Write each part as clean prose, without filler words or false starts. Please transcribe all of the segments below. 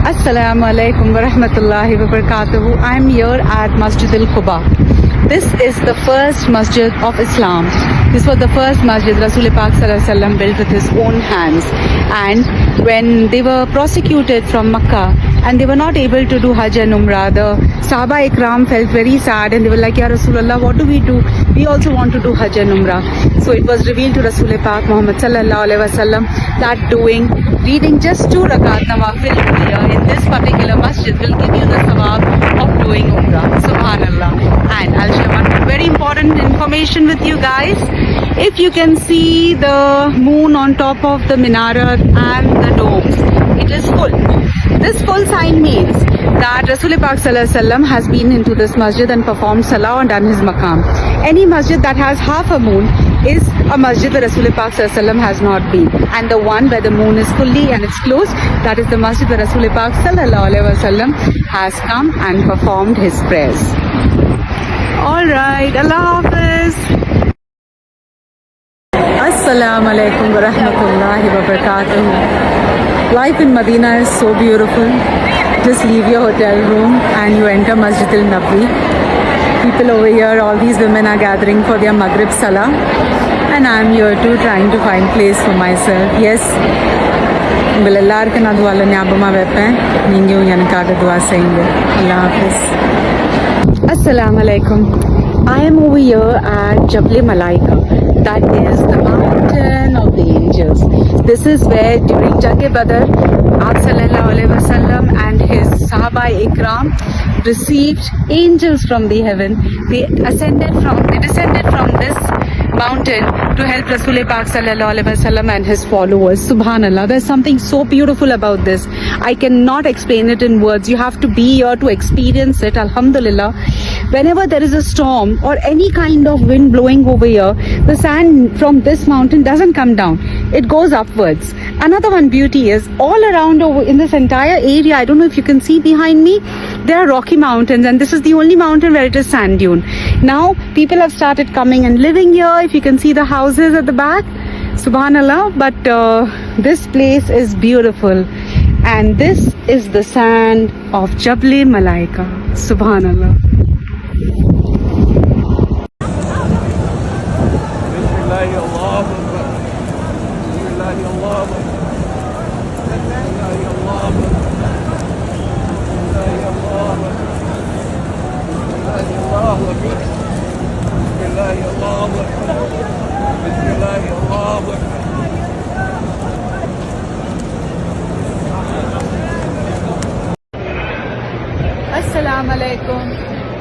Assalamu alaikum wa rahmatullahi wa barakatuhu. I'm here at Masjid al-Quba. This is the first masjid of Islam. This was the first masjid Rasul Pak Sallallahu Alaihi Wasallam built with his own hands. And when they were prosecuted from Makkah and they were not able to do Hajj and Umrah, the Sahaba Ikram felt very sad and they were like, Ya Rasulullah, what do we do? We also want to do Hajj and Umrah. So it was revealed to Rasul Pak Muhammad Sallallahu Alaihi Wasallam that reading just 2 rakat nawafil here in this particular masjid will give you the sawab of doing Umrah. Subhanallah. And I'll share one very important information with you guys. If you can see the moon on top of the minaret and the domes, it is full. This full sign means that Rasul Pak Sallallahu Alaihi Wasallam has been into this masjid and performed salah and done his maqam. Any masjid that has half a moon is a masjid where Rasul Pak Sallallahu Alaihi Wasallam has not been. And the one where the moon is fully and it's closed, that is the masjid where Rasul Pak Sallallahu Alaihi Wasallam has come and performed his prayers. Alright, Allah Hafiz. Assalamu alaikum wa rahmatullahi wa barakatuh. Life in Medina is so beautiful. Just leave your hotel room and you enter Masjid al-Nabawi. People over here, all these women are gathering for their Maghrib Salah. And I'm here too, trying to find place for myself. Yes, எல்லாருக்கும் அதுவால ஞாபகமாக வைப்பேன். நீங்களும் எனக்காக துவா செய்யுங்க. அல்லாஹ் Hafiz. Assalamu alaikum. I am over here at Jabal Malaika. That is the mountain of the angels. This is where during Jang Badr, Aap Sallallahu Alaihi Wasallam and his Sahaba Ikram received angels from the heaven. They descended from this mountain to help Rasul Pak Sallallahu Alaihi Wasallam and his followers. Subhanallah, there's something so beautiful about this. I cannot explain it in words. You have to be here to experience it. Alhamdulillah. Whenever there is a storm or any kind of wind blowing over here, the sand from this mountain doesn't come down. It goes upwards. Another one beauty is all around over in this entire area, I don't know if you can see behind me, there are rocky mountains and this is the only mountain where it is sand dune. Now people have started coming and living here. If you can see the houses at the back, Subhanallah, but this place is beautiful. And this is the sand of Jabal Malaika. Subhanallah. Assalamu alaikum.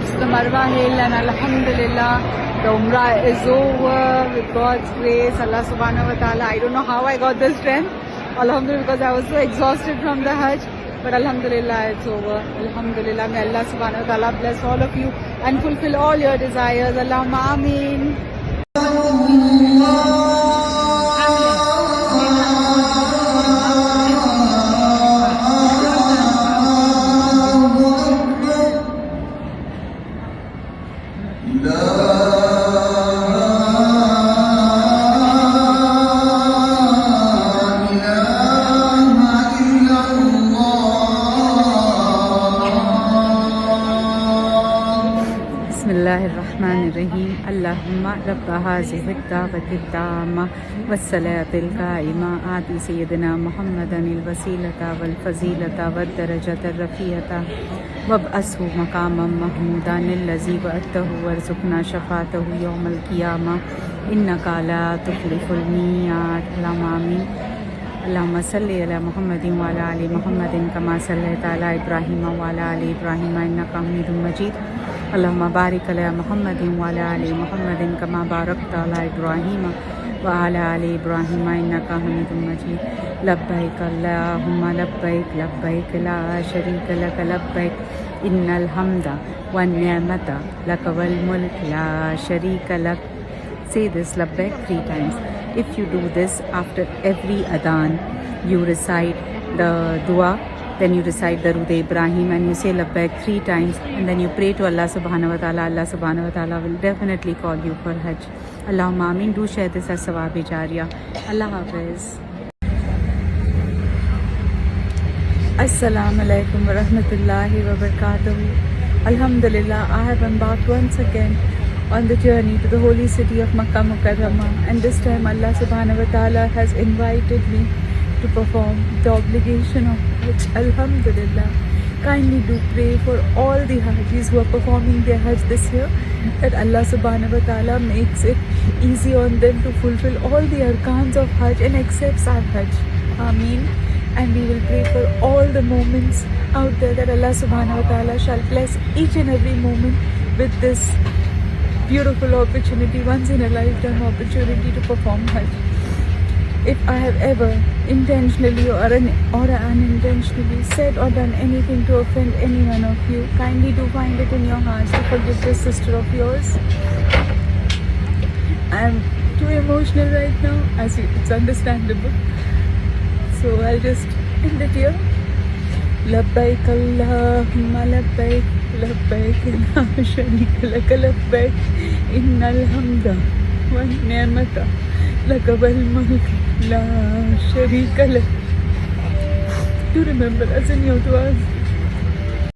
It's the Marwa Hill and Alhamdulillah, the Umrah is over with God's grace. Allah subhanahu wa ta'ala. I don't know how I got this strength. Alhamdulillah, because I was so exhausted from the Hajj. But Alhamdulillah, it's over. Alhamdulillah, may Allah subhanahu wa ta'ala bless all of you and fulfill all your desires. Allahumma ameen. Bismillahirrahmanirrahim. Allahumma rabba hazihi ad-da'wati at-tamma was-salati al-qa'ima ati sayyidina Muhammadan al-wasilata wal-fazilata wad-darajata ar-rafi'ata wab'ashu maqaman mahmudan allazi wa'adtahu warzuqna shafa'atahu yawm al-qiyamah innaka la tukhliful mi'ad. Allahumma amin. Allahumma salli ala Muhammadin wa ala ali Muhammadin kama sallaita ala Ibrahim wa ala ali Ibrahim innaka Hamidum Majid. Allahumma barik ala Muhammadin wa ala ali Muhammadin kama barakta ala Ibrahim wa ala ali Ibrahim innaka Hamidum Majid. Labbaik Allahumma labbaik, labbaik la sharika laka labbaik, innal hamda wan ni'mata laka wal mulk la sharika lak. Say this labbaik 3 times. If you do this after every adhan, you recite the dua, then you recite Darud Ibrahim and you say labbaik 3 times, and then you pray to Allah subhanahu wa ta'ala. Allah subhanahu wa ta'ala will definitely call you for Hajj. Allahumma ameen. Do share this as sawab-e jariyah. Allah Hafiz. Assalamu alaikum wa rahmatullahi wa barakatuh. Alhamdulillah, I have embarked once again on the journey to the holy city of Makkah Mukarramah, and this time Allah subhanahu wa ta'ala has invited me to perform the obligation of Hajj. Alhamdulillah. Kindly do pray for all the Hajjis who are performing their Hajj this year, that Allah subhanahu wa ta'ala makes it easy on them to fulfill all the arkans of Hajj and accepts our Hajj. Ameen. And we will pray for all the moments out there, that Allah subhanahu wa ta'ala shall bless each and every moment with this beautiful opportunity, once in a lifetime opportunity to perform Hajj. If I have ever intentionally or unintentionally said or done anything to offend any one of you, kindly do find it in your hearts to forgive this sister of yours. I am too emotional right now, as it's understandable. So I'll just end it here. Labbaik Allahumma labbaik, labbaik la sharika laka labbaik, innal hamda wa ni'mata laka wal mulk la sharika lak. Do remember us in your du'as.